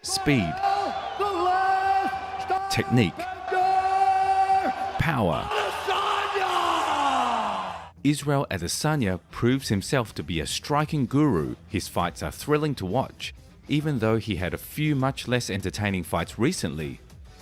speed, technique, power. Isreal Adesanya proves himself to be a striking guru. His fights are thrilling to watch, even though he had a few much less entertaining fights recently.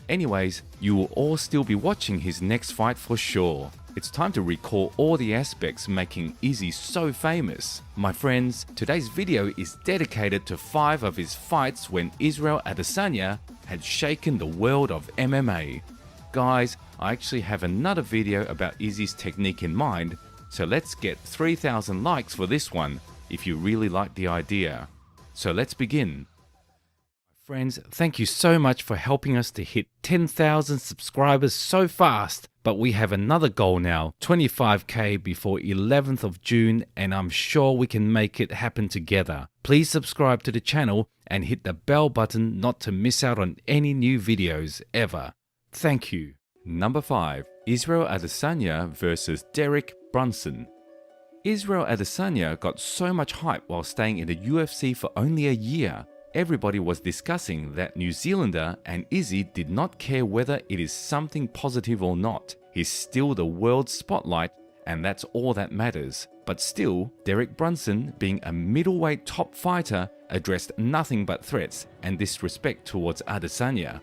Anyways, you will all still be watching his next fight for sure. It's time to recall all the aspects making Izzy so famous. My friends, today's video is dedicated to 5 of his fights when Isreal Adesanya had shaken the world of MMA. Guys, I actually have another video about Izzy's technique in mind, so let's get 3,000 likes for this one if you really like the idea. So let's begin. Friends, thank you so much for helping us to hit 10,000 subscribers so fast, but we have another goal now, 25k before 11th of June, and I'm sure we can make it happen together. Please subscribe to the channel and hit the bell button not to miss out on any new videos ever. Thank you. Number 5. Isreal Adesanya versus Derek Brunson. Isreal Adesanya got so much hype while staying in the UFC for only a year. Everybody was discussing that New Zealander and Izzy did not care whether it is something positive or not. He's still the world's spotlight, and that's all that matters. But still, Derek Brunson, being a middleweight top fighter, addressed nothing but threats and disrespect towards Adesanya.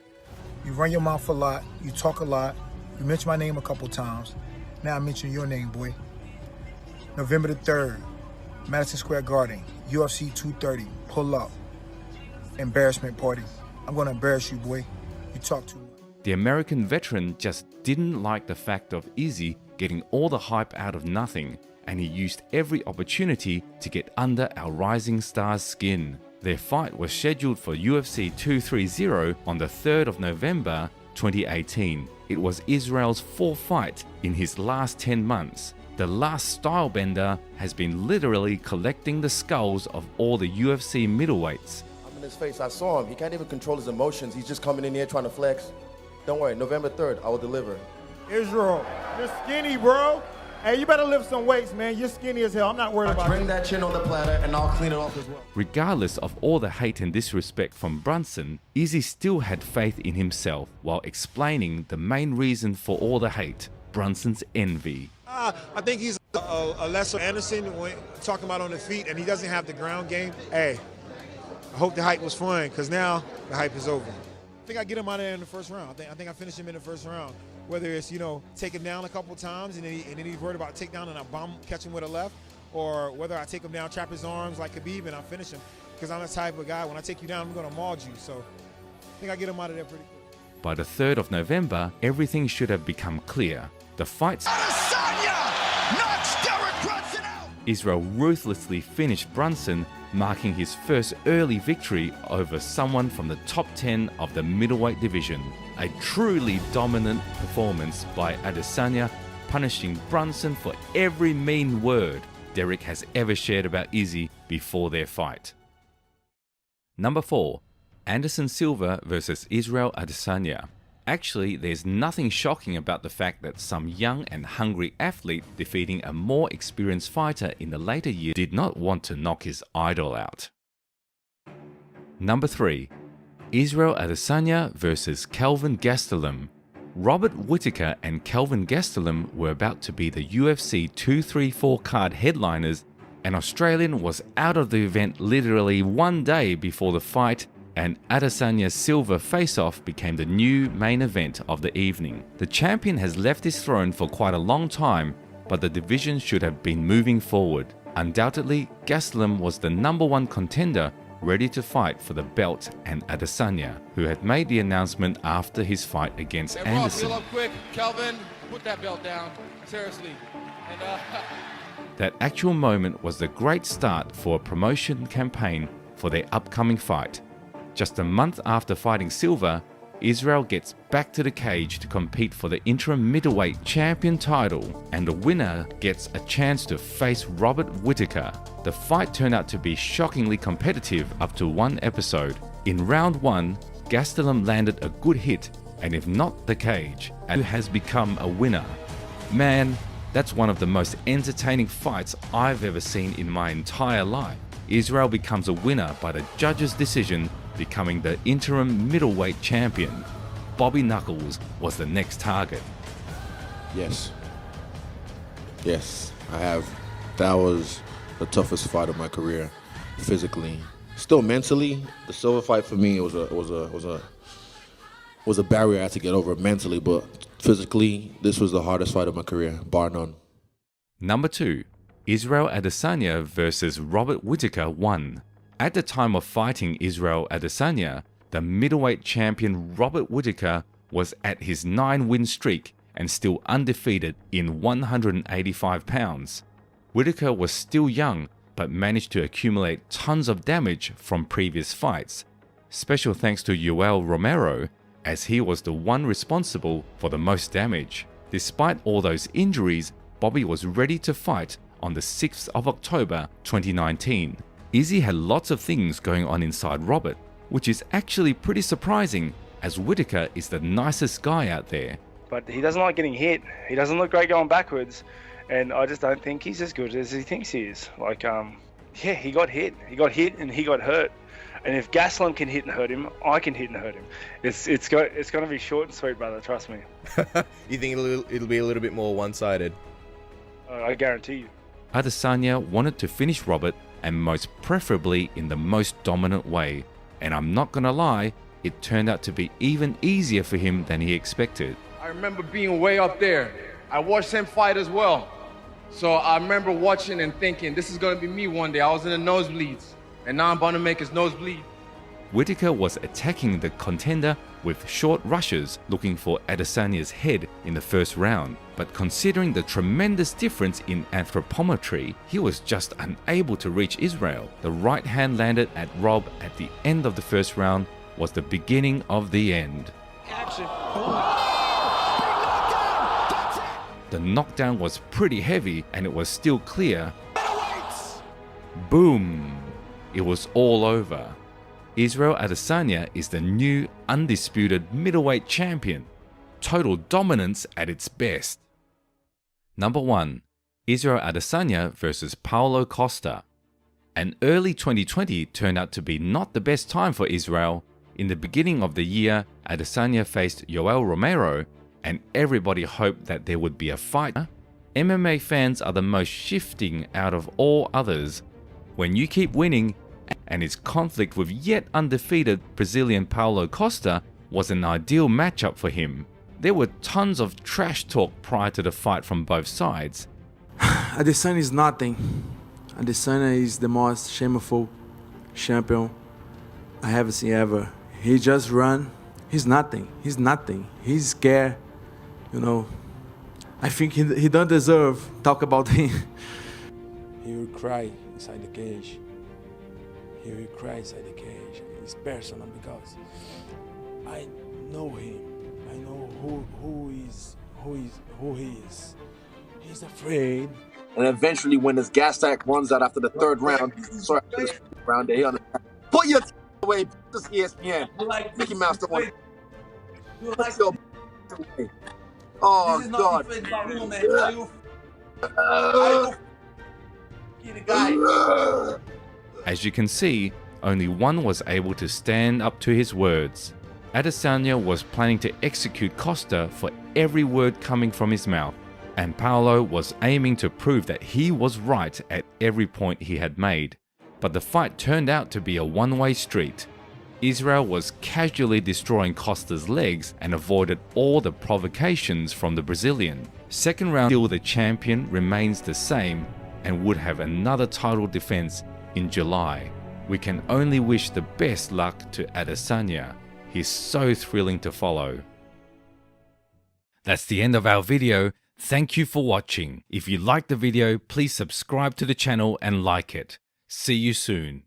You run your mouth a lot, you talk a lot, you mention my name a couple times. Now I mention your name, boy. November the 3rd, Madison Square Garden, UFC 230, pull up. Embarrassment party. I'm gonna embarrass you, boy. You talk too much. The American veteran just didn't like the fact of Izzy getting all the hype out of nothing, and he used every opportunity to get under our rising star's skin. Their fight was scheduled for UFC 230 on the 3rd of November 2018. It was Israel's 4th fight in his last 10 months. The last stylebender has been literally collecting the skulls of all the UFC middleweights. In his face, I saw him. He can't even control his emotions. He's just coming in here trying to flex. Don't worry, November 3rd, I will deliver. Israel, you're skinny, bro. Hey, you better lift some weights, man. You're skinny as hell. I'm not worried about Bring you. that chin on the platter and I'll clean it off as well. Regardless of all the hate and disrespect from Brunson, Izzy still had faith in himself while explaining the main reason for all the hate: Brunson's envy. I think he's a lesser Anderson when talking about on the feet, and he doesn't have the ground game. Hey, I hope the hype was fun, because now the hype is over. I think I get him out of there in the first round. I think I finish him in the first round. Whether it's, take him down a couple times and then he's worried about takedown and I bomb catch him with a left, or whether I take him down, trap his arms like Khabib, and I finish him. Because I'm the type of guy, when I take you down, I'm going to maul you. So I think I get him out of there pretty quick. By the 3rd of November, everything should have become clear. The fights Adesanya knocks Derek Brunson out! Israel ruthlessly finished Brunson, marking his first early victory over someone from the top 10 of the middleweight division. A truly dominant performance by Adesanya, punishing Brunson for every mean word Derek has ever shared about Izzy before their fight. Number 4. Anderson Silva versus Isreal Adesanya. Actually, there's nothing shocking about the fact that some young and hungry athlete defeating a more experienced fighter in the later years did not want to knock his idol out. Number 3. Isreal Adesanya versus Kelvin Gastelum. Robert Whittaker and Kelvin Gastelum were about to be the UFC 234 card headliners. An Australian was out of the event literally one day before the fight, and Adesanya's Silva face-off became the new main event of the evening. The champion has left his throne for quite a long time, but the division should have been moving forward. Undoubtedly, Gastelum was the #1 contender, ready to fight for the belt, and Adesanya, who had made the announcement after his fight against Anderson. Ross, quick. Kelvin, put that belt down. Seriously. That actual moment was the great start for a promotion campaign for their upcoming fight. Just a month after fighting Silva, Israel gets back to the cage to compete for the interim middleweight champion title, and the winner gets a chance to face Robert Whittaker. The fight turned out to be shockingly competitive up to one episode. In round 1, Gastelum landed a good hit, and if not the cage, and has become a winner. Man, that's one of the most entertaining fights I've ever seen in my entire life. Israel becomes a winner by the judge's decision, becoming the interim middleweight champion. Bobby Knuckles was the next target. Yes. Yes, I have. That was the toughest fight of my career, physically. Still mentally, the silver fight for me was a barrier I had to get over mentally, but physically, this was the hardest fight of my career, bar none. Number 2. Isreal Adesanya versus Robert Whittaker 1. At the time of fighting Isreal Adesanya, the middleweight champion Robert Whittaker was at his 9-win streak and still undefeated in 185 pounds. Whittaker was still young but managed to accumulate tons of damage from previous fights. Special thanks to Yoel Romero, as he was the one responsible for the most damage. Despite all those injuries, Bobby was ready to fight on the 6th of October 2019. Izzy had lots of things going on inside Robert, which is actually pretty surprising, as Whittaker is the nicest guy out there. But he doesn't like getting hit. He doesn't look great going backwards, and I just don't think he's as good as he thinks he is. Yeah, he got hit. He got hit and he got hurt. And if Gaslam can hit and hurt him, I can hit and hurt him. It's going to be short and sweet, brother. Trust me. You think it'll be a little bit more one-sided? I guarantee you. Adesanya wanted to finish Robert, and most preferably in the most dominant way. And I'm not gonna lie, it turned out to be even easier for him than he expected. I remember being way up there. I watched him fight as well. So I remember watching and thinking, this is gonna be me one day. I was in the nosebleeds, and now I'm about to make his nose bleed. Whittaker was attacking the contender with short rushes, looking for Adesanya's head in the first round. But considering the tremendous difference in anthropometry, he was just unable to reach Isreal. The right hand landed at Rob at the end of the first round was the beginning of the end. Action. The knockdown was pretty heavy and it was still clear. Boom! It was all over. Isreal Adesanya is the new undisputed middleweight champion. Total dominance at its best. Number 1. Isreal Adesanya versus Paulo Costa. An early 2020 turned out to be not the best time for Isreal. In the beginning of the year, Adesanya faced Yoel Romero, and everybody hoped that there would be a fight. MMA fans are the most shifting out of all others. When you keep winning, and his conflict with yet undefeated Brazilian Paulo Costa was an ideal matchup for him. There were tons of trash talk prior to the fight from both sides. Adesanya is nothing. Adesanya is the most shameful champion I have seen ever. He just run. He's nothing. He's nothing. He's scared. You know, I think he don't deserve talk about him. He will cry inside the cage. He will cry inside the cage. It's personal because I know him. I know who he is. He's afraid. And eventually, when his gas tank runs out after the third round, sorry, this round day, put your away. This is ESPN. Mickey Mouse don't want. Put your away. Oh God. As you can see, only one was able to stand up to his words. Adesanya was planning to execute Costa for every word coming from his mouth, and Paulo was aiming to prove that he was right at every point he had made. But the fight turned out to be a one-way street. Isreal was casually destroying Costa's legs and avoided all the provocations from the Brazilian. Second round, still the champion remains the same and would have another title defense in July. We can only wish the best luck to Adesanya. He's so thrilling to follow. That's the end of our video. Thank you for watching. If you liked the video, please subscribe to the channel and like it. See you soon.